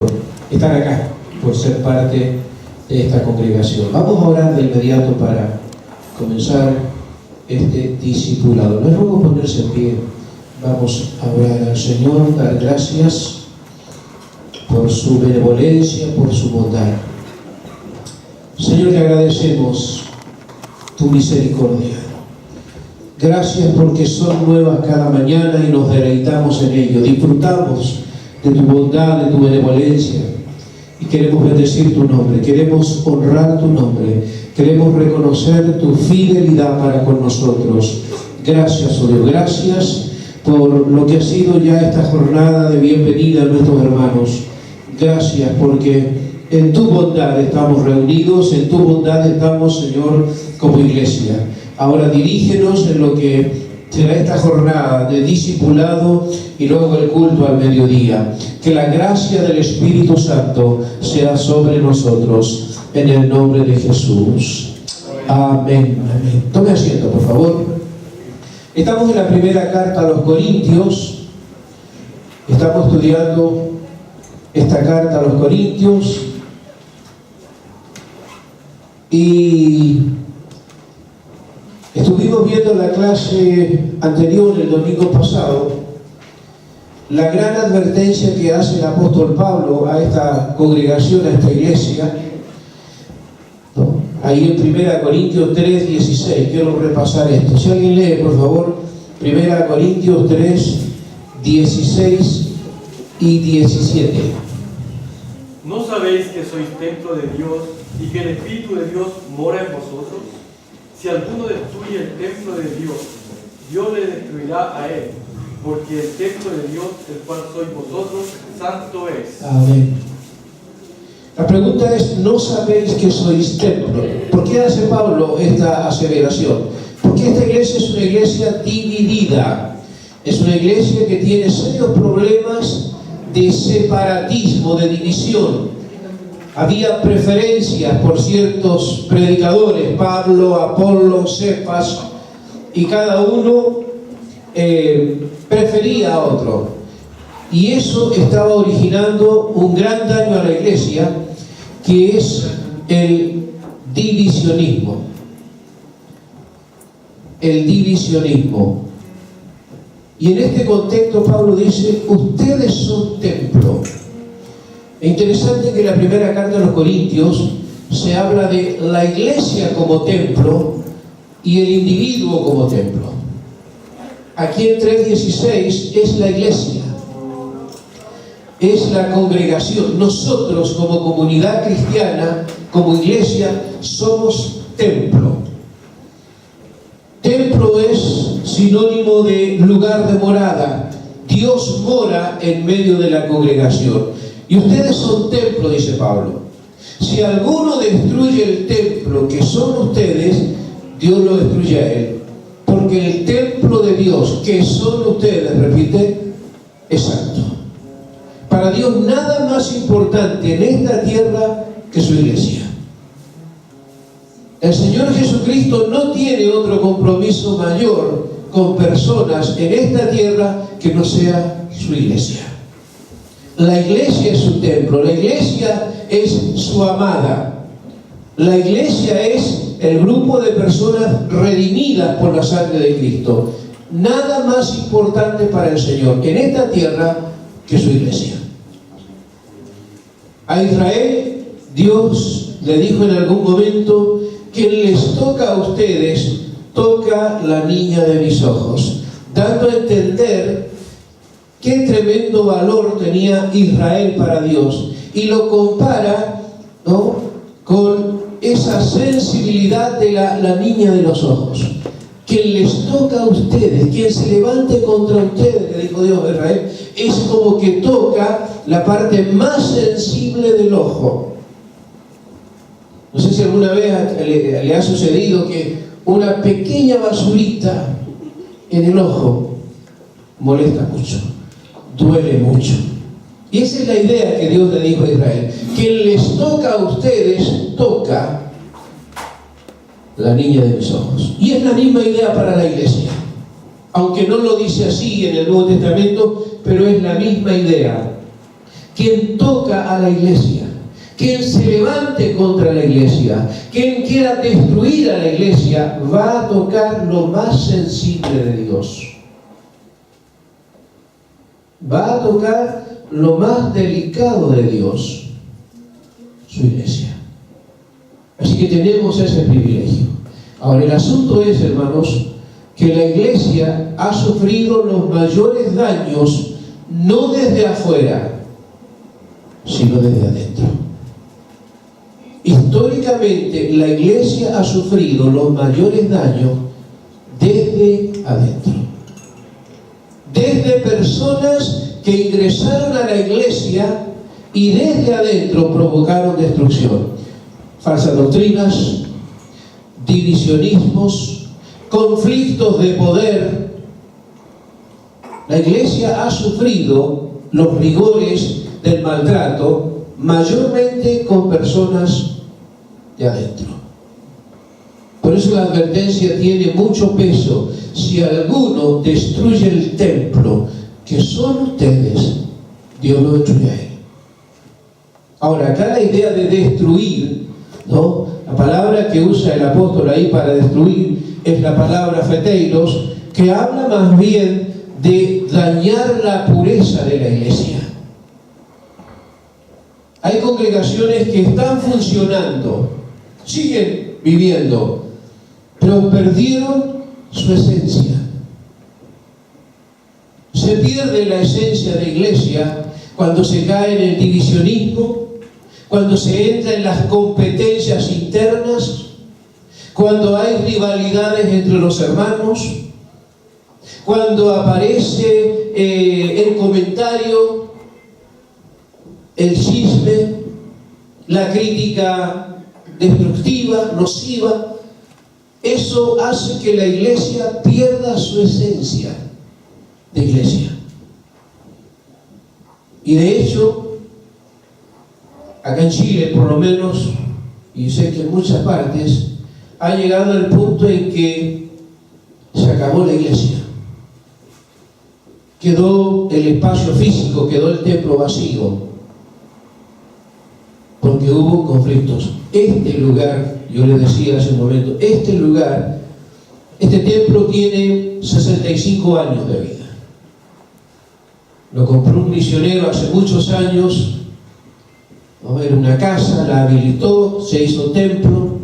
estar acá, por ser parte de esta congregación. Vamos a orar de inmediato para comenzar este discipulado. Les ruego ponerse en pie. Vamos a orar al Señor, dar gracias por su benevolencia, por su bondad. Señor, te agradecemos tu misericordia. Gracias porque son nuevas cada mañana y nos deleitamos en ello. Disfrutamos de tu bondad, de tu benevolencia, y queremos bendecir tu nombre, queremos honrar tu nombre, queremos reconocer tu fidelidad para con nosotros. Gracias, oh Dios, gracias por lo que ha sido ya esta jornada de bienvenida a nuestros hermanos. Gracias porque en tu bondad estamos reunidos, en tu bondad estamos, Señor, como iglesia. Ahora dirígenos en lo que será esta jornada de discipulado y luego el culto al mediodía. Que la gracia del Espíritu Santo sea sobre nosotros, en el nombre de Jesús. Amén. Amén. Tome asiento, por favor. Estamos en la primera carta a los Corintios. Estamos estudiando esta carta a los Corintios. Y estuvimos viendo la clase anterior, el domingo pasado, la gran advertencia que hace el apóstol Pablo a esta congregación, a esta iglesia, ¿no? Ahí en 1 Corintios 3, 16, quiero repasar esto. Si alguien lee, por favor, 1 Corintios 3, 16 y 17. ¿No sabéis que sois templo de Dios y que el Espíritu de Dios mora en vosotros? Si alguno destruye el templo de Dios, Dios le destruirá a él, porque el templo de Dios, el cual sois vosotros, santo es. Amén. La pregunta es, ¿no sabéis que sois templo? ¿Por qué hace Pablo esta aseveración? Porque esta iglesia es una iglesia dividida. Es una iglesia que tiene serios problemas de separatismo, de división. Había preferencias por ciertos predicadores, Pablo, Apolo, Cefas, y cada uno prefería a otro. Y eso estaba originando un gran daño a la iglesia, que es el divisionismo. El divisionismo. Y en este contexto Pablo dice, ustedes son templo. Es interesante que en la primera carta a los Corintios se habla de la iglesia como templo y el individuo como templo. Aquí en 3.16 es la iglesia, es la congregación. Nosotros como comunidad cristiana, como iglesia, somos templo. Templo es sinónimo de lugar de morada. Dios mora en medio de la congregación. Y ustedes son templo, dice Pablo. Si alguno destruye el templo que son ustedes, Dios lo destruye a él. Porque el templo de Dios que son ustedes, repite, es santo. Para Dios nada más importante en esta tierra que su iglesia. El Señor Jesucristo no tiene otro compromiso mayor con personas en esta tierra que no sea su iglesia. La iglesia es su templo, la iglesia es su amada. La iglesia es el grupo de personas redimidas por la sangre de Cristo. Nada más importante para el Señor en esta tierra que su iglesia. A Israel, Dios le dijo en algún momento, que les toca a ustedes, toca la niña de mis ojos, dando a entender qué tremendo valor tenía Israel para Dios, y lo compara, ¿no?, con esa sensibilidad de la niña de los ojos. Quien les toca a ustedes, quien se levante contra ustedes, le dijo Dios a Israel, es como que toca la parte más sensible del ojo. No sé si alguna vez le ha sucedido que una pequeña basurita en el ojo molesta mucho, duele mucho. Y esa es la idea que Dios le dijo a Israel. Quien les toca a ustedes, toca la niña de mis ojos. Y es la misma idea para la iglesia. Aunque no lo dice así en el Nuevo Testamento, pero es la misma idea. quien toca a la iglesia, quien se levante contra la iglesia, quien quiera destruir a la iglesia, va a tocar lo más sensible de Dios. Va a tocar lo más delicado de Dios, su iglesia. Así que tenemos ese privilegio. Ahora, el asunto es, hermanos, que la iglesia ha sufrido los mayores daños, no desde afuera, sino desde adentro. Históricamente, la iglesia ha sufrido los mayores daños desde adentro. Desde personas que ingresaron a la iglesia y desde adentro provocaron destrucción. Falsas doctrinas, divisionismos, conflictos de poder. La iglesia ha sufrido los rigores del maltrato, mayormente con personas de adentro. Por eso la advertencia tiene mucho peso. Si alguno destruye el templo que son ustedes, Dios lo destruye a él. Ahora, acá la idea de destruir, ¿no? La palabra que usa el apóstol ahí para destruir es la palabra feteiros, que habla más bien de dañar la pureza de la iglesia. Hay congregaciones que están funcionando, siguen viviendo, pero perdieron su esencia. Se pierde la esencia de iglesia cuando se cae en el divisionismo, cuando se entra en las competencias internas, cuando hay rivalidades entre los hermanos, cuando aparece el comentario, el chisme, la crítica destructiva, nociva. Eso hace que la iglesia pierda su esencia de iglesia. Y de hecho, acá en Chile por lo menos, y sé que en muchas partes, ha llegado el punto en que se acabó la iglesia. Quedó el espacio físico, quedó el templo vacío, porque hubo conflictos. Este lugar, yo le decía hace un momento, este lugar, este templo tiene 65 años de vida. Lo compró un misionero hace muchos años. Era una casa, la habilitó, se hizo templo.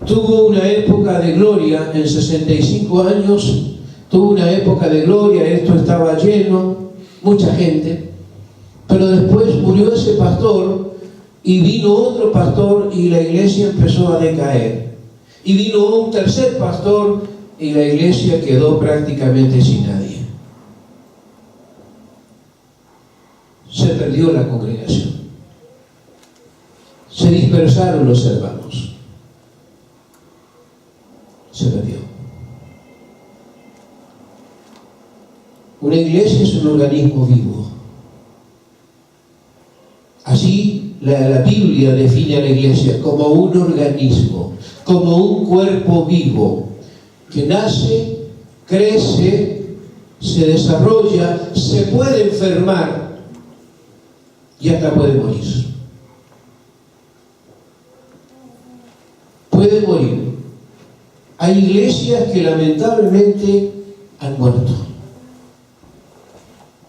Tuvo una época de gloria, en 65 años, tuvo una época de gloria, esto estaba lleno, mucha gente. Pero después murió ese pastor y vino otro pastor y la iglesia empezó a decaer. Y vino un tercer pastor y la iglesia quedó prácticamente sin nadie. Se perdió la congregación. Se dispersaron los hermanos. Se perdió. Una iglesia es un organismo vivo. Así la Biblia define a la iglesia como un organismo, como un cuerpo vivo que nace, crece, se desarrolla, se puede enfermar y hasta puede morir. Puede morir. Hay iglesias que lamentablemente han muerto.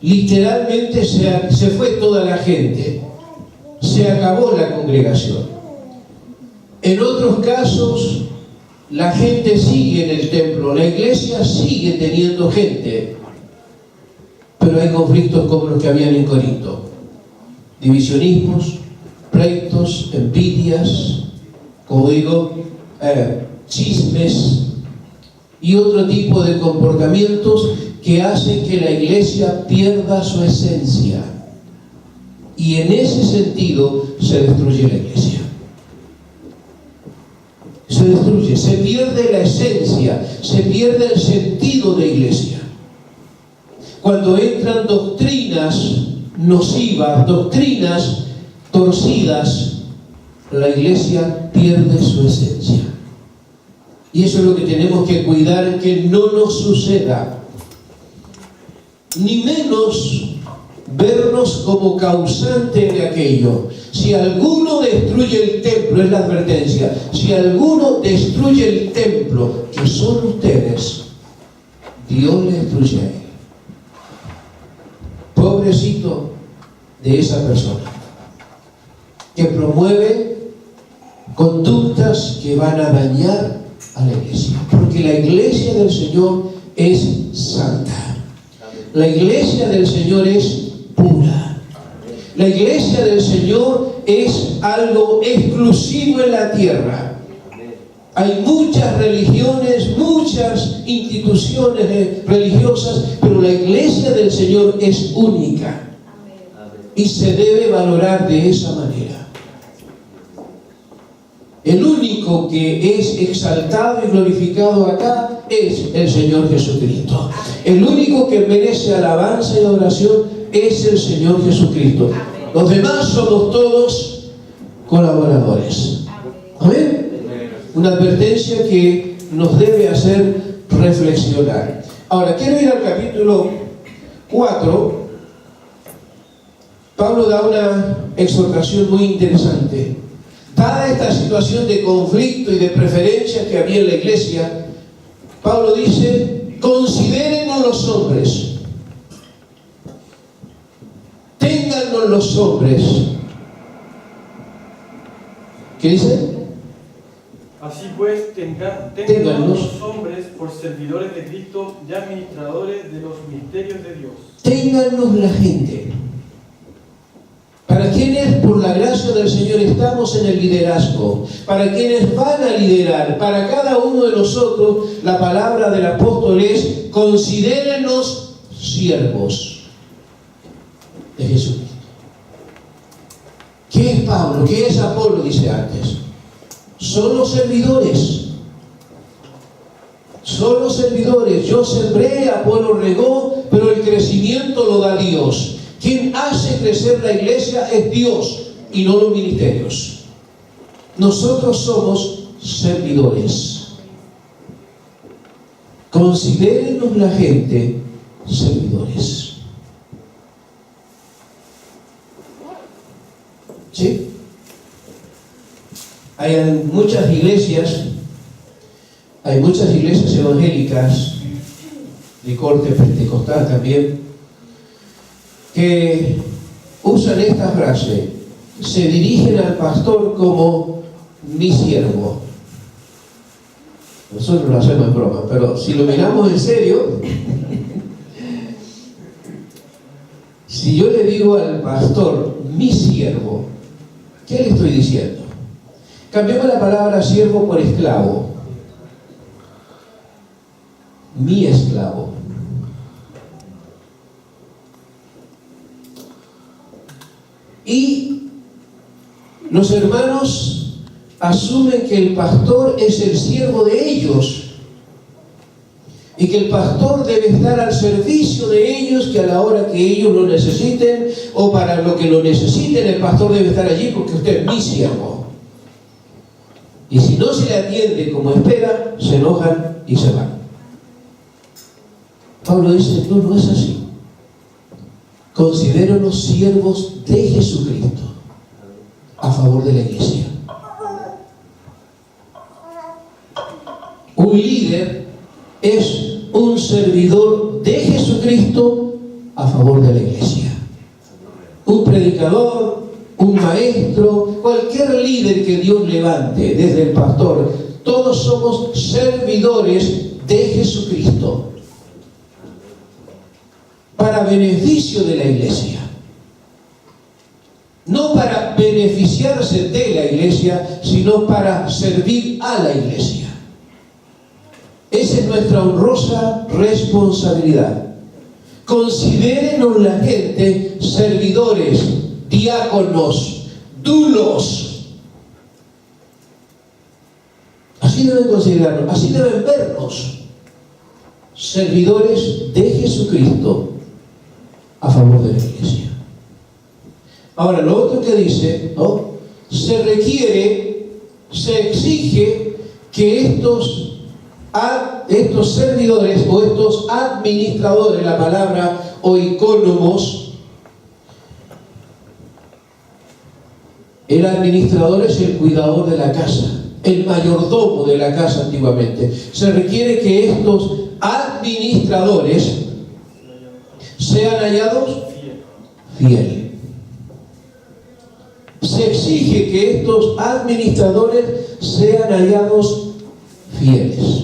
Literalmente se fue toda la gente. Se acabó la congregación. En otros casos, la gente sigue en el templo, la iglesia sigue teniendo gente, pero hay conflictos como los que habían en Corinto. Divisionismos, pleitos, envidias, como digo, chismes y otro tipo de comportamientos que hacen que la iglesia pierda su esencia. Y en ese sentido se destruye la iglesia. Se destruye, se pierde la esencia, se pierde el sentido de iglesia. Cuando entran doctrinas nocivas, doctrinas torcidas, la iglesia pierde su esencia. Y eso es lo que tenemos que cuidar, que no nos suceda. Ni menos vernos como causante de aquello. Si alguno destruye el templo, es la advertencia, si alguno destruye el templo, que son ustedes, Dios le destruye a él. Pobrecito de esa persona que promueve conductas que van a dañar a la iglesia, porque la iglesia del Señor es santa, la iglesia del Señor es pura, la iglesia del Señor es algo exclusivo en la tierra. Hay muchas religiones, muchas instituciones religiosas, pero la iglesia del Señor es única y se debe valorar de esa manera. El único que es exaltado y glorificado acá es el Señor Jesucristo. El único que merece alabanza y adoración es el Señor Jesucristo. Los demás somos todos colaboradores. Amén. Una advertencia que nos debe hacer reflexionar. Ahora, quiero ir al capítulo 4. Pablo da una exhortación muy interesante. Dada esta situación de conflicto y de preferencia que había en la iglesia, Pablo dice: considérenos los hombres, téngannos los hombres. ¿Qué dice? Así pues, téngannos los hombres por servidores de Cristo y administradores de los misterios de Dios. Téngannos la gente. Para quienes por la gracia del Señor estamos en el liderazgo, para quienes van a liderar, para cada uno de nosotros, la palabra del apóstol es: considérenos siervos de Jesucristo. ¿Qué es Pablo? ¿Qué es Apolo? Dice antes. Son los servidores. Son los servidores. Yo sembré, Apolo regó, pero el crecimiento lo da Dios. Quien hace crecer la iglesia es Dios y no los ministerios. Nosotros somos servidores. Considérenos la gente servidores. ¿Sí? Hay muchas iglesias evangélicas de corte pentecostal también, que usan esta frase: se dirigen al pastor como mi siervo. Nosotros lo hacemos en broma, pero si lo miramos en serio, si yo le digo al pastor mi siervo, ¿qué le estoy diciendo? Cambiamos la palabra siervo por esclavo. Mi esclavo. Y los hermanos asumen que el pastor es el siervo de ellos y que el pastor debe estar al servicio de ellos, que a la hora que ellos lo necesiten o para lo que lo necesiten, el pastor debe estar allí porque usted es mi siervo. Y si no se le atiende como espera, se enojan y se van. Pablo dice: no es así. Considéranos siervos de Jesucristo a favor de la iglesia. Un líder es un servidor de Jesucristo a favor de la iglesia. Un predicador, un maestro, cualquier líder que Dios levante, desde el pastor, todos somos servidores de Jesucristo para beneficio de la iglesia. No para beneficiarse de la iglesia, sino para servir a la iglesia. Esa es nuestra honrosa responsabilidad. Considérenos la gente servidores, diáconos, dulos. Así deben considerarnos, así deben vernos, servidores de Jesucristo a favor de la iglesia. Ahora, lo otro que dice, ¿no? Se requiere, se exige que estos servidores o estos administradores, la palabra oikónomos, El administrador es el cuidador de la casa, el mayordomo de la casa antiguamente. Se requiere que estos administradores sean hallados fieles. Se exige que estos administradores sean hallados fieles.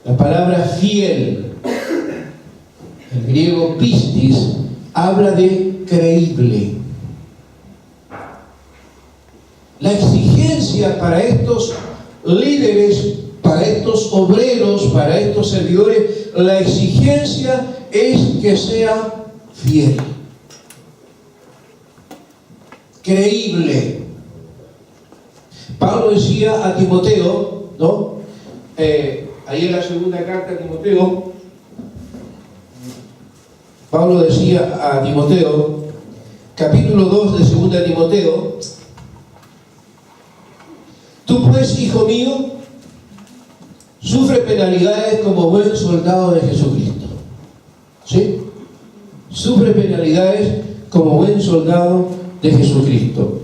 La palabra fiel, el griego pistis, habla de creíble. La exigencia para estos líderes, para estos obreros, para estos servidores, la exigencia es que sea fiel, creíble. Pablo decía a Timoteo, ¿no? Ahí en la segunda carta a Timoteo, Pablo decía a Timoteo, capítulo 2 de segunda de Timoteo: tú pues, hijo mío, sufre penalidades como buen soldado de Jesucristo. ¿Sí? Sufre penalidades como buen soldado de Jesucristo.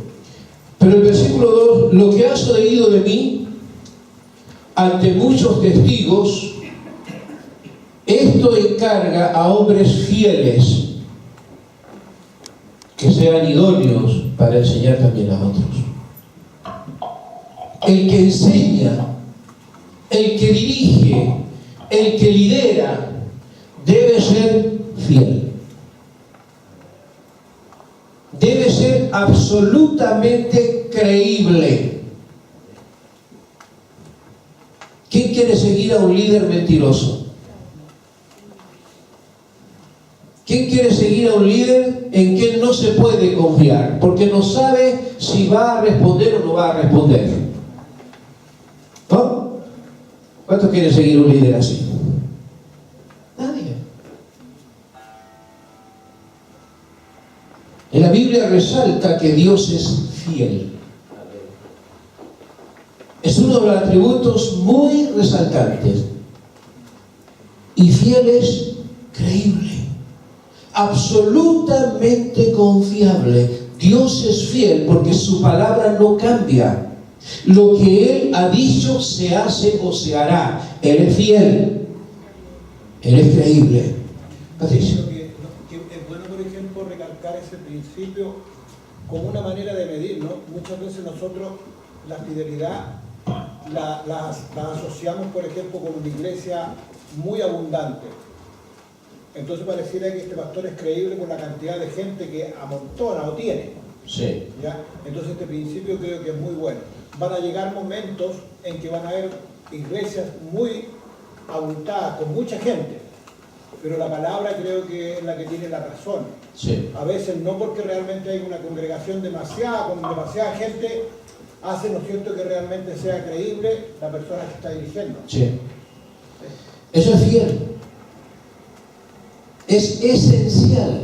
Pero el versículo 2: lo que has oído de mí ante muchos testigos, esto encarga a hombres fieles que sean idóneos para enseñar también a otros. El que enseña, el que dirige, el que lidera, debe ser fiel. Debe ser absolutamente creíble. ¿Quién quiere seguir a un líder mentiroso? ¿Quién quiere seguir a un líder en quien no se puede confiar? Porque no sabe si va a responder o no va a responder. ¿No? ¿Cuántos quieren seguir un líder así? Nadie. En la Biblia resalta que Dios es fiel. Es uno de los atributos muy resaltantes. Y fiel es creíble, absolutamente confiable. Dios es fiel porque su palabra no cambia. Lo que Él ha dicho se hace o se hará. Él es fiel. Él es creíble. Patricio. Es bueno, por ejemplo, recalcar ese principio como una manera de medir, ¿no? Muchas veces nosotros la fidelidad la asociamos, por ejemplo, con una iglesia muy abundante. Entonces pareciera que este pastor es creíble por la cantidad de gente que amontona o tiene. Sí. ¿Ya? Entonces este principio creo que es muy bueno. Van a llegar momentos en que van a haber iglesias muy abultadas, con mucha gente, pero la palabra creo que es la que tiene la razón. Sí. A veces no porque realmente hay una congregación con demasiada gente, hace, ¿no es cierto?, que realmente sea creíble la persona que está dirigiendo. Sí. Eso es fiel. Es esencial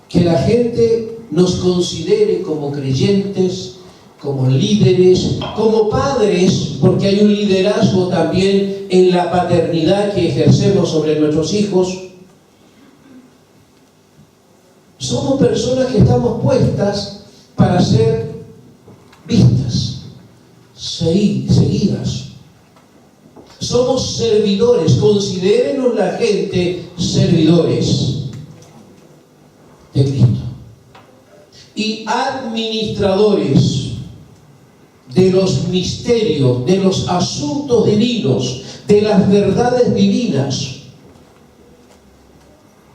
que la gente nos considere como creyentes, como líderes, como padres, porque hay un liderazgo también en la paternidad que ejercemos sobre nuestros hijos. Somos personas que estamos puestas para ser vistas, seguidas. Somos servidores, considérenos la gente servidores de Cristo. Y administradores de los misterios, de los asuntos divinos, de las verdades divinas.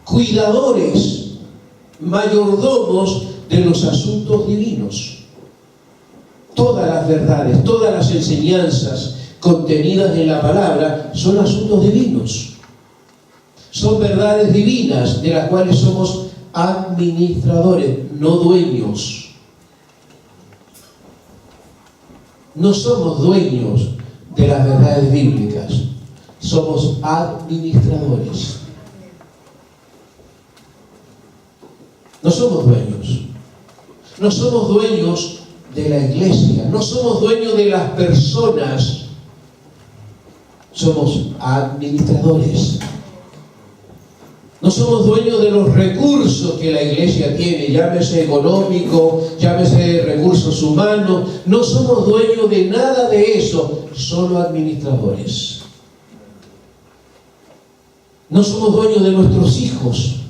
Cuidadores, mayordomos de los asuntos divinos. Todas las verdades, todas las enseñanzas contenidas en la palabra son asuntos divinos. Son verdades divinas de las cuales somos administradores, no dueños. No somos dueños de las verdades bíblicas, somos administradores. No somos dueños. No somos dueños de la iglesia, no somos dueños de las personas. Somos administradores. No somos dueños de los recursos que la iglesia iglesia tiene, llámese económico, llámese recursos humanos. No somos dueños de nada de eso, solo administradores. No somos dueños de nuestros hijos,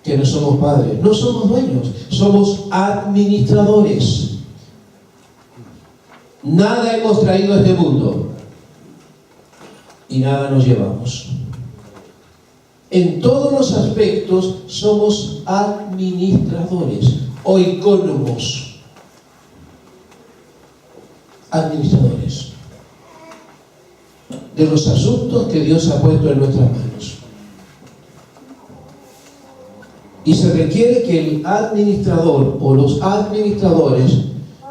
que no somos padres. No somos dueños, somos administradores. Nada hemos traído a este mundo y nada nos llevamos. En todos los aspectos somos administradores, oikónomos, administradores de los asuntos que Dios ha puesto en nuestras manos. Y se requiere que el administrador o los administradores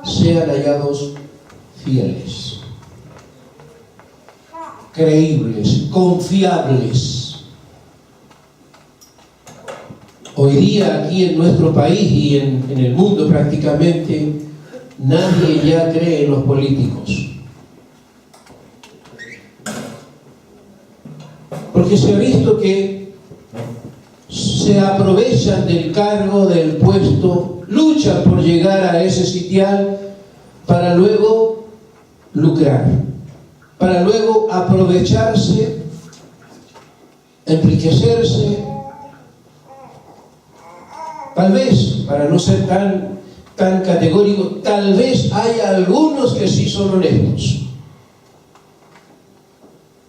sean hallados fieles, creíbles, confiables. Hoy día aquí en nuestro país y en el mundo prácticamente nadie ya cree en los políticos, porque se ha visto que se aprovechan del cargo, del puesto, luchan por llegar a ese sitial para luego lucrar, para luego aprovecharse, enriquecerse. Tal vez, para no ser tan categórico, tal vez haya algunos que sí son honestos,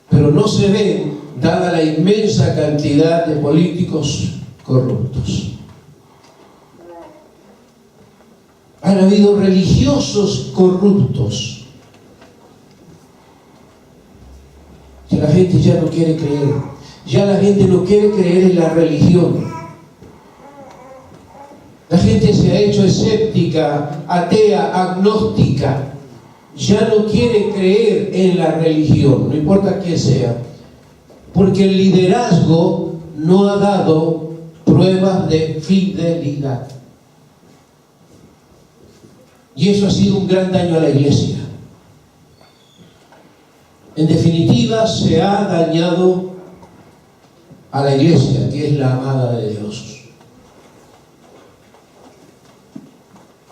pero no se ven, dada la inmensa cantidad de políticos corruptos. Han habido religiosos corruptos, que la gente ya no quiere creer, ya la gente no quiere creer en la religión. La gente se ha hecho escéptica, atea, agnóstica. Ya no quiere creer en la religión, no importa qué sea, porque el liderazgo no ha dado pruebas de fidelidad. Y eso ha sido un gran daño a la iglesia. En definitiva, se ha dañado a la iglesia, que es la amada de Dios.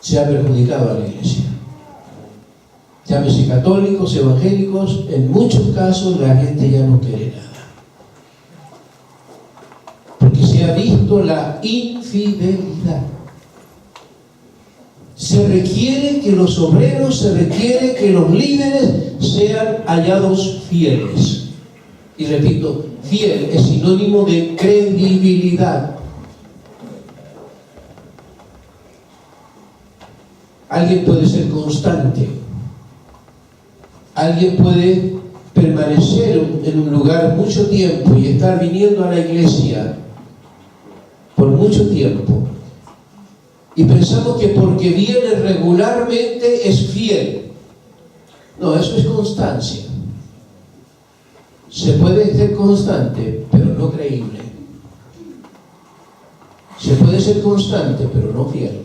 Se ha perjudicado a la iglesia. Llámese católicos, evangélicos, en muchos casos la gente ya no quiere nada, porque se ha visto la infidelidad. Se requiere que los obreros, se requiere que los líderes sean hallados fieles. Y repito, fiel es sinónimo de credibilidad. Alguien puede ser constante, alguien puede permanecer en un lugar mucho tiempo y estar viniendo a la iglesia por mucho tiempo, y pensamos que porque viene regularmente es fiel. No, eso es constancia. Se puede ser constante, pero no creíble. Se puede ser constante, pero no fiel.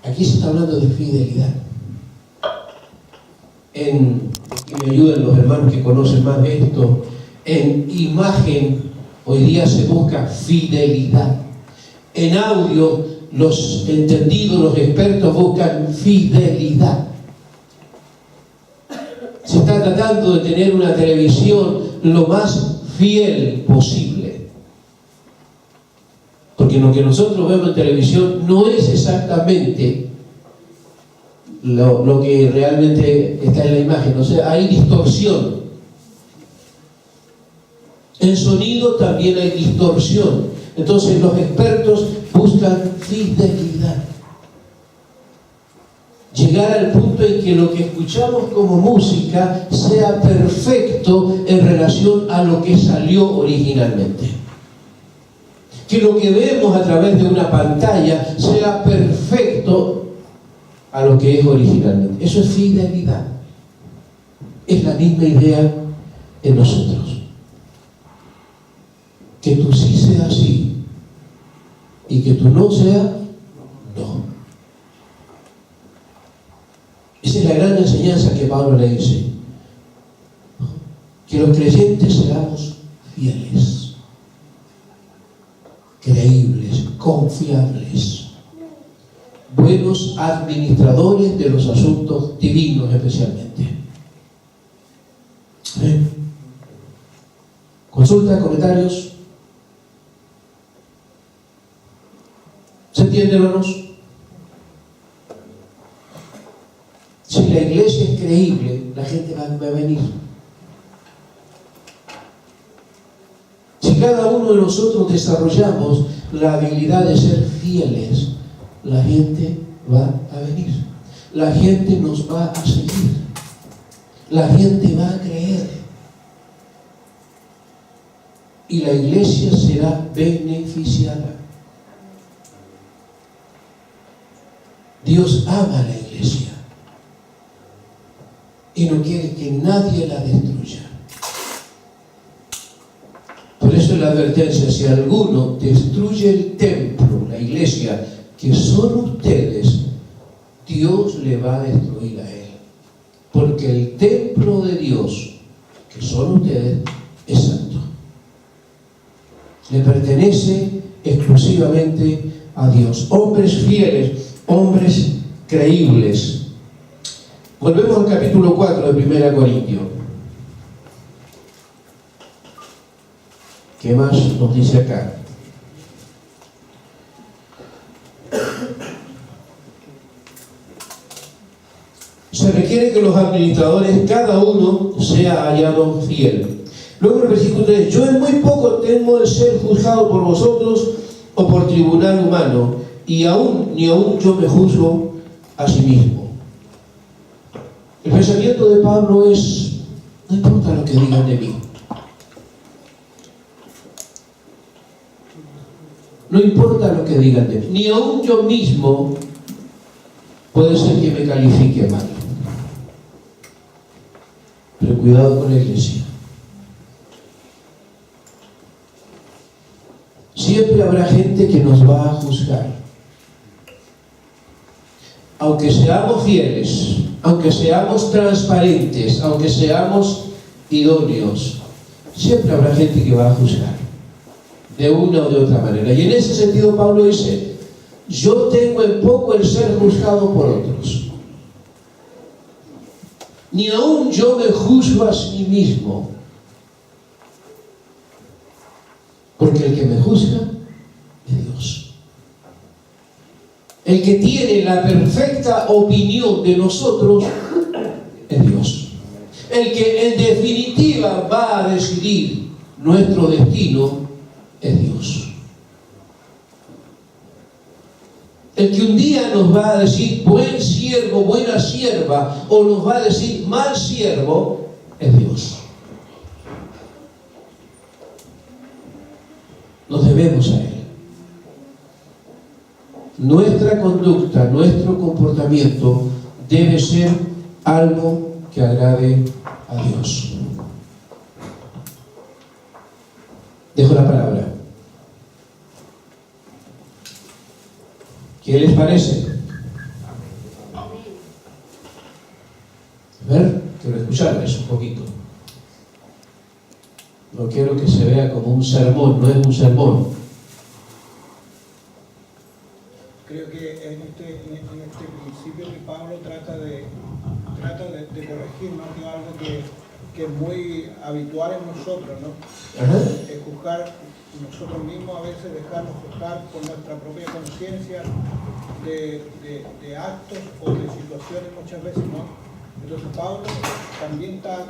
Aquí se está hablando de fidelidad. Que me ayuden los hermanos que conocen más de esto. En imagen, hoy día se busca fidelidad. En audio, los entendidos, los expertos buscan fidelidad. Se está tratando de tener una televisión lo más fiel posible. Porque lo que nosotros vemos en televisión no es exactamente lo que realmente está en la imagen. O sea, hay distorsión. En sonido también hay distorsión. Entonces los expertos buscan fidelidad. Llegar al punto en que lo que escuchamos como música sea perfecto en relación a lo que salió originalmente. Que lo que vemos a través de una pantalla sea perfecto a lo que es originalmente. Eso es fidelidad. Es la misma idea en nosotros. Que tú sí seas sí y que tú no seas no. Esa es la gran enseñanza que Pablo le dice. Que los creyentes seamos fieles. creíbles, confiables, buenos administradores de los asuntos divinos especialmente. ¿Amén? ¿Consultas, comentarios? ¿Se entiende, hermanos? Si la iglesia es creíble, la gente va a venir. Si cada uno de nosotros desarrollamos la habilidad de ser fieles, la gente va a venir. La gente nos va a seguir. La gente va a creer. Y la iglesia será beneficiada. Dios ama a la iglesia y no quiere que nadie la destruya. Por eso la advertencia: si alguno destruye el templo, la iglesia, que son ustedes, Dios le va a destruir a él. Porque el templo de Dios, que son ustedes, es santo. Le pertenece exclusivamente a Dios. Hombres fieles, hombres creíbles. Volvemos al capítulo 4 de 1 Corintios. ¿Qué más nos dice acá? Se requiere que los administradores, cada uno, sea hallado fiel. Luego en el versículo 3: yo en muy poco temo el ser juzgado por vosotros o por tribunal humano, y ni aún yo me juzgo a sí mismo. El pensamiento de Pablo es: no importa lo que digan de mí. No importa lo que digan de mí. Ni aún yo mismo puede ser que me califique mal. Pero cuidado con la iglesia. Siempre habrá gente que nos va a juzgar. Aunque seamos fieles, aunque seamos transparentes, aunque seamos idóneos, siempre habrá gente que va a juzgar, de una o de otra manera. Y en ese sentido Pablo dice: yo tengo en poco el ser juzgado por otros. Ni aún yo me juzgo a sí mismo. Porque el que me juzga es Dios. El que tiene la perfecta opinión de nosotros es Dios. El que en definitiva va a decidir nuestro destino es Dios. El que un día nos va a decir buen siervo, buena sierva, o nos va a decir mal siervo, es Dios. Nos debemos a Él. Nuestra conducta, nuestro comportamiento debe ser algo que agrade a Dios. Dejo la palabra. ¿Qué les parece? A ver, quiero escucharles un poquito. No quiero que se vea como un sermón, no es un sermón. Creo que en este principio que Pablo trata de corregir, ¿no? Que es algo que es muy habitual en nosotros, ¿no? Es juzgar nosotros mismos, a veces dejarnos juzgar por nuestra propia conciencia de actos o de situaciones muchas veces, ¿no? Entonces Pablo también está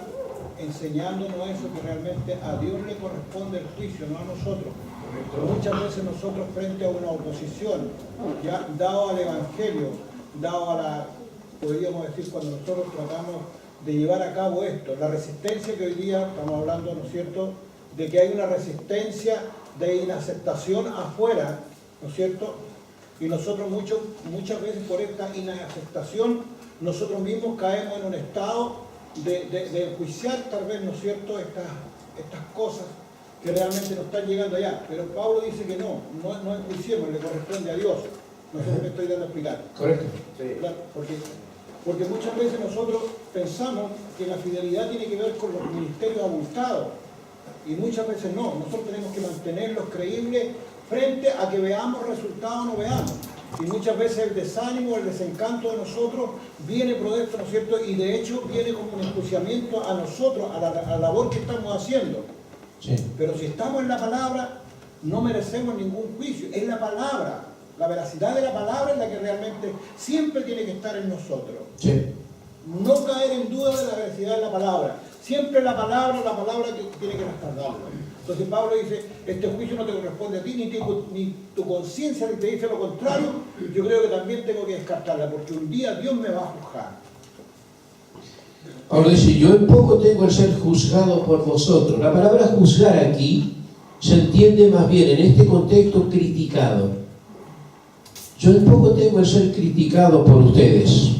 enseñándonos eso, que realmente a Dios le corresponde el juicio, no a nosotros. Muchas veces nosotros, frente a una oposición, ya dado al Evangelio, dado a podríamos decir, cuando nosotros tratamos de llevar a cabo esto, la resistencia que hoy día estamos hablando, ¿no es cierto?, de que hay una resistencia de inaceptación afuera, ¿no es cierto?, y nosotros muchas veces por esta inaceptación, nosotros mismos caemos en un estado de enjuiciar tal vez, ¿no es cierto?, estas cosas que realmente nos están llegando allá. Pero Pablo dice que no enjuiciemos, le corresponde a Dios. No sé si me estoy dando a explicar. Correcto. Sí. Claro, porque muchas veces nosotros pensamos que la fidelidad tiene que ver con los ministerios abultados. Y muchas veces no. Nosotros tenemos que mantenerlos creíbles frente a que veamos resultados o no veamos. Y muchas veces el desánimo, el desencanto de nosotros viene por esto, ¿no es cierto? Y de hecho viene como un enjuiciamiento a nosotros, a la labor que estamos haciendo. Sí. Pero si estamos en la palabra, no merecemos ningún juicio. Es la palabra, la veracidad de la palabra es la que realmente siempre tiene que estar en nosotros. Sí. No caer en duda de la veracidad de la palabra. Siempre la palabra que tiene que respaldarlo. Entonces Pablo dice, este juicio no te corresponde a ti, ni tu conciencia te dice lo contrario. Yo creo que también tengo que descartarla, porque un día Dios me va a juzgar. Pablo dice, yo en poco tengo el ser juzgado por vosotros. La palabra juzgar aquí se entiende más bien en este contexto criticado. Yo en poco tengo el ser criticado por ustedes.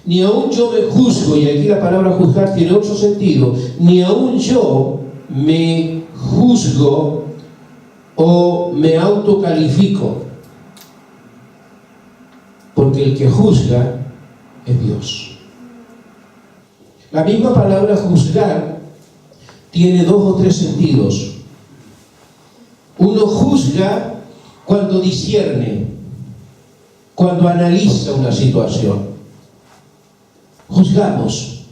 Ni aún yo me juzgo, y aquí la palabra juzgar tiene otro sentido, ni aún yo me juzgo o me autocalifico, porque el que juzga es Dios. La misma palabra juzgar tiene dos o tres sentidos. Uno juzga cuando discierne, cuando analiza una situación. Juzgamos.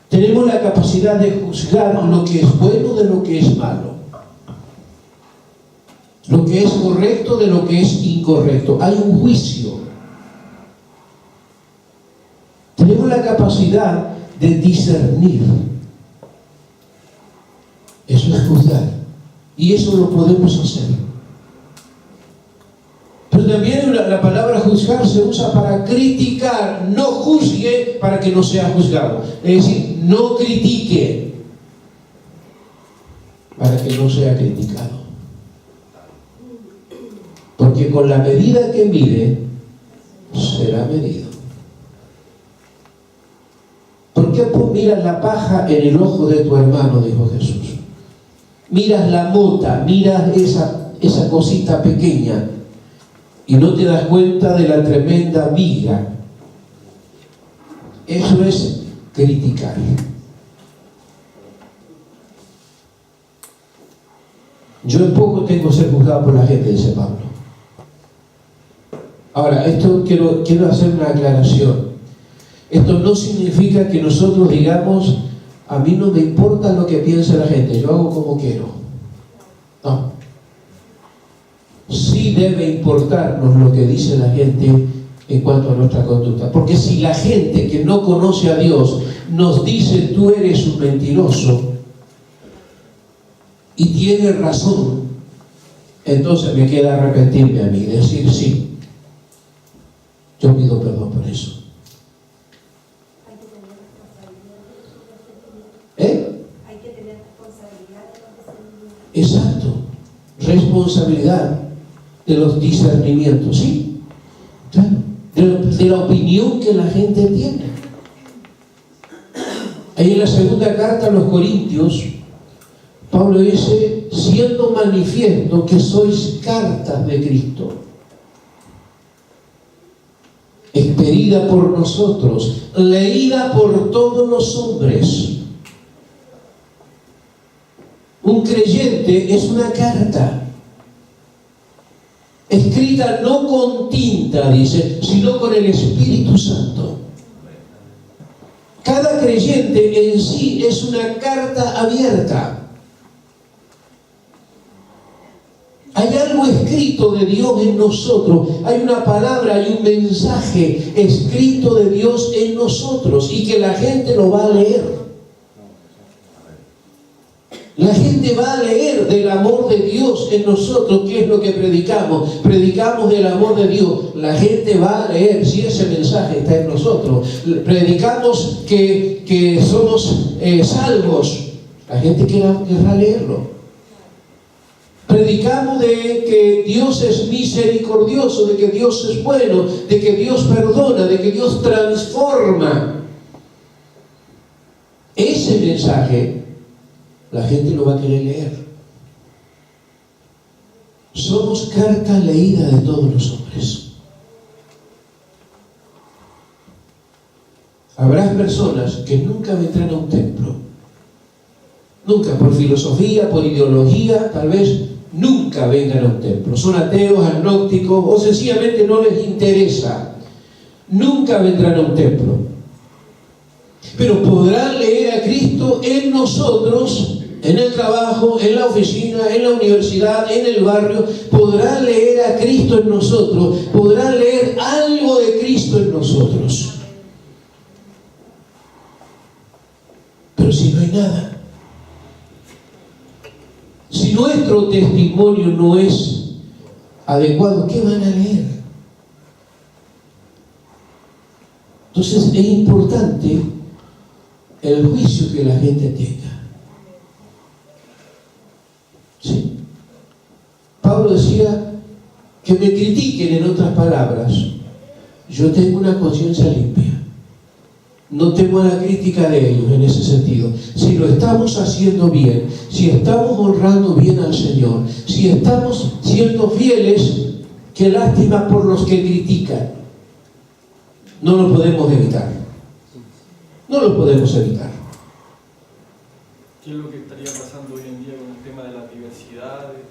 Tenemos la capacidad de juzgar lo que es bueno de lo que es malo, lo que es correcto de lo que es incorrecto. Hay un juicio. Tenemos la capacidad de discernir. Eso es juzgar. Y eso lo podemos hacer. Pero también la palabra juzgar se usa para criticar. No juzgue para que no sea juzgado. Es decir, no critique para que no sea criticado. Porque con la medida que mide, será medido. ¿Por qué miras la paja en el ojo de tu hermano? Dijo Jesús. Miras la mota, miras esa cosita pequeña y no te das cuenta de la tremenda viga. Eso es criticar. Yo en poco tengo que ser juzgado por la gente, dice Pablo. Ahora, esto quiero hacer una aclaración. Esto no significa que nosotros digamos, a mí no me importa lo que piense la gente, yo hago como quiero. No. Sí debe importarnos lo que dice la gente en cuanto a nuestra conducta. Porque si la gente que no conoce a Dios nos dice, tú eres un mentiroso, y tiene razón, entonces me queda arrepentirme a mí, decir sí. Yo pido perdón por eso. Hay que tener responsabilidad de los discernimientos. Exacto. Responsabilidad de los discernimientos, ¿sí? Claro. De la opinión que la gente tiene. Ahí en la segunda carta a los Corintios, Pablo dice, siendo manifiesto que sois cartas de Cristo, expedida por nosotros, leída por todos los hombres. Un creyente es una carta, escrita no con tinta, dice, sino con el Espíritu Santo. Cada creyente en sí es una carta abierta. Hay algo escrito de Dios en nosotros, hay una palabra, hay un mensaje escrito de Dios en nosotros y que la gente lo va a leer. La gente va a leer del amor de Dios en nosotros. ¿Qué es lo que predicamos? Predicamos del amor de Dios. La gente va a leer si ese mensaje está en nosotros. Predicamos que somos salvos. La gente querrá leerlo. Predicamos de que Dios es misericordioso, de que Dios es bueno, de que Dios perdona, de que Dios transforma. Ese mensaje la gente lo va a querer leer. Somos carta leída de todos los hombres. Habrá personas que nunca vendrán a un templo. Nunca, por filosofía, por ideología, tal vez nunca vengan a un templo. Son ateos, agnósticos o sencillamente no les interesa. Nunca vendrán a un templo. Pero podrán leer a Cristo en nosotros, en el trabajo, en la oficina, en la universidad, en el barrio. Podrán leer a Cristo en nosotros. Podrán leer algo de Cristo en nosotros. Pero si no hay nada, si nuestro testimonio no es adecuado, ¿qué van a leer? Entonces es importante el juicio que la gente tenga. ¿Sí? Pablo decía que me critiquen, en otras palabras. Yo tengo una conciencia limpia. No temo a la crítica de ellos en ese sentido. Si lo estamos haciendo bien, si estamos honrando bien al Señor, si estamos siendo fieles, qué lástima por los que critican. No lo podemos evitar. No lo podemos evitar. ¿Qué es lo que estaría pasando hoy en día con el tema de las diversidades?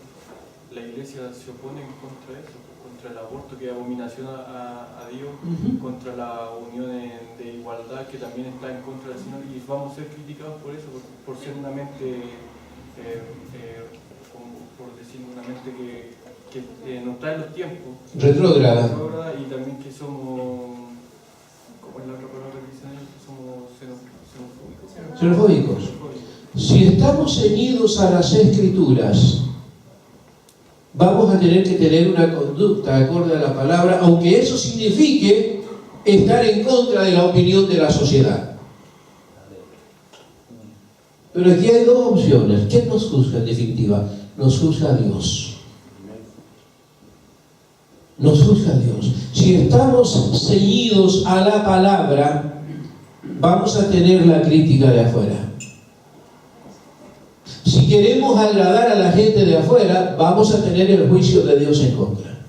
La iglesia se opone en contra de eso, contra el aborto, que es abominación a Dios, contra la unión de igualdad, que también está en contra del Señor, y vamos a ser criticados por eso, por ser una mente, por decir, una mente que nos trae los tiempos. Retrógrada. Y también que somos, ¿cómo es la otra palabra que dicen ellos? Que somos xenofóbicos. Si estamos ceñidos a las Escrituras, vamos a tener que tener una conducta acorde a la palabra, aunque eso signifique estar en contra de la opinión de la sociedad. Pero aquí hay dos opciones. ¿Quién nos juzga en definitiva? Nos juzga Dios. Nos juzga Dios. Si estamos ceñidos a la palabra, vamos a tener la crítica de afuera. Si queremos agradar a la gente de afuera, vamos a tener el juicio de Dios en contra.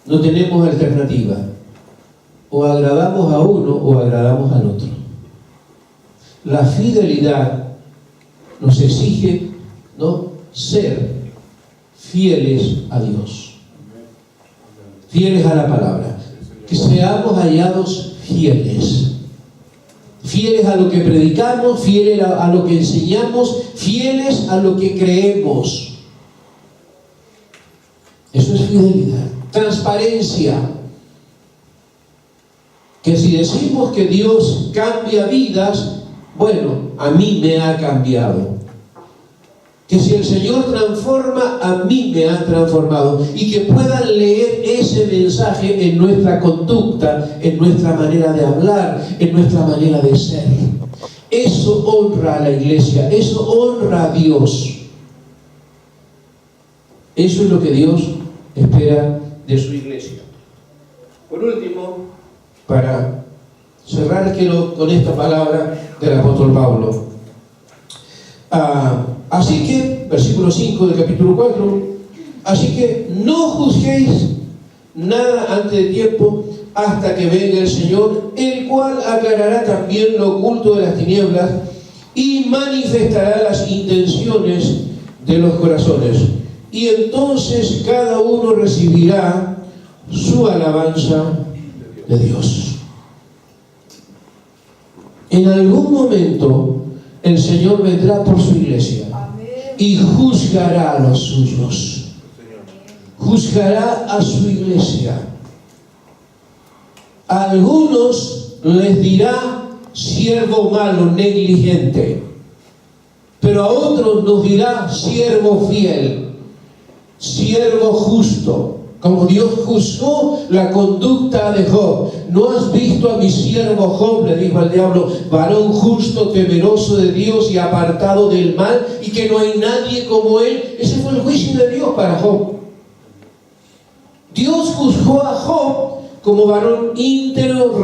No tenemos alternativa. O agradamos a uno o agradamos al otro. La fidelidad nos exige, ¿no?, ser fieles a Dios. Fieles a la palabra. Que seamos hallados fieles. Fieles a lo que predicamos, fieles a lo que enseñamos, fieles a lo que creemos. Eso es fidelidad. Transparencia. Que si decimos que Dios cambia vidas, bueno, a mí me ha cambiado. Que si el Señor transforma, a mí me ha transformado. Y que puedan leer ese mensaje en nuestra conducta, en nuestra manera de hablar, en nuestra manera de ser. Eso honra a la iglesia, eso honra a Dios. Eso es lo que Dios espera de su iglesia. Por último, para cerrar, quiero con esta palabra del apóstol Pablo. Así que, versículo 5 del capítulo 4, así que no juzguéis nada antes de tiempo hasta que venga el Señor, el cual aclarará también lo oculto de las tinieblas y manifestará las intenciones de los corazones. Y entonces cada uno recibirá su alabanza de Dios. En algún momento el Señor vendrá por su iglesia y juzgará a los suyos. Juzgará a su iglesia. A algunos les dirá siervo malo, negligente, pero a otros nos dirá siervo fiel, siervo justo. Como Dios juzgó la conducta de Job. ¿No has visto a mi siervo Job?, le dijo al diablo, varón justo, temeroso de Dios y apartado del mal, y que no hay nadie como él. Ese fue el juicio de Dios para Job. Dios juzgó a Job como varón íntegro,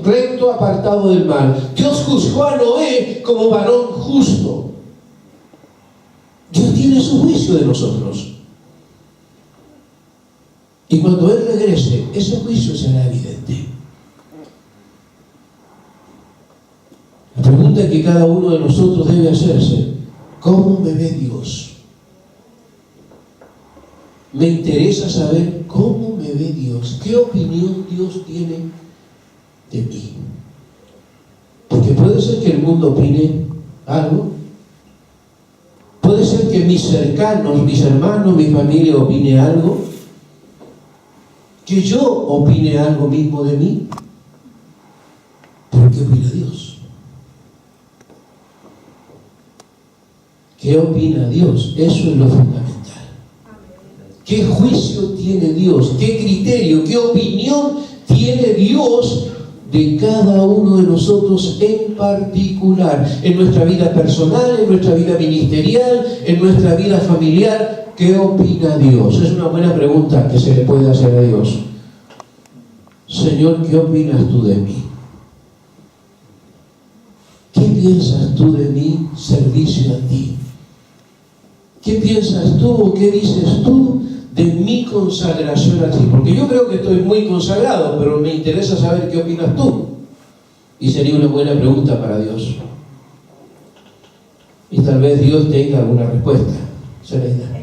recto, apartado del mal. Dios juzgó a Noé como varón justo. Dios tiene su juicio de nosotros. Y cuando Él regrese, ese juicio será evidente. La pregunta que cada uno de nosotros debe hacerse ¿Cómo me ve Dios? Me interesa saber cómo me ve Dios, qué opinión Dios tiene de mí. Porque puede ser que el mundo opine algo, puede ser que mis cercanos, mis hermanos, mi familia opine algo, que yo opine algo mismo de mí. ¿Pero qué opina Dios? ¿Qué opina Dios? Eso es lo fundamental. ¿Qué juicio tiene Dios? ¿Qué criterio? ¿Qué opinión tiene Dios de cada uno de nosotros en particular? En nuestra vida personal, en nuestra vida ministerial, en nuestra vida familiar. ¿Qué opina Dios? Es una buena pregunta que se le puede hacer a Dios. Señor, ¿qué opinas tú de mí? ¿Qué piensas tú de mi servicio a ti? ¿Qué piensas tú o qué dices tú de mi consagración a ti? Porque yo creo que estoy muy consagrado, pero me interesa saber qué opinas tú. Y sería una buena pregunta para Dios. Y tal vez Dios tenga alguna respuesta. Serena.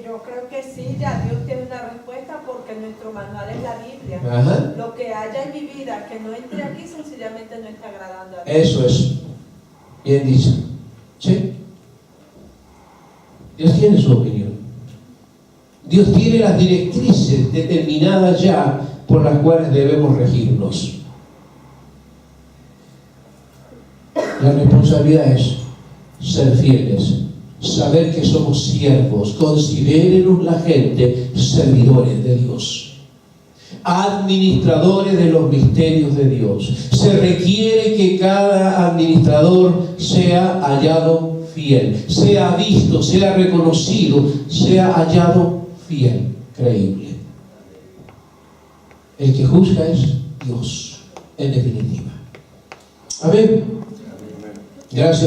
Yo creo que sí, ya Dios tiene una respuesta porque nuestro manual es la Biblia. Ajá. Lo que haya en mi vida que no entre aquí sencillamente no está agradando a Dios. Eso es. Bien dicho. ¿Sí? Dios tiene su opinión. Dios tiene las directrices determinadas ya por las cuales debemos regirnos. La responsabilidad es ser fieles, saber que somos siervos, considérenos la gente servidores de Dios, administradores de los misterios de Dios. Se requiere que cada administrador sea hallado fiel, sea visto, sea reconocido, sea hallado fiel, creíble. El que juzga es Dios, en definitiva. Amén. Gracias.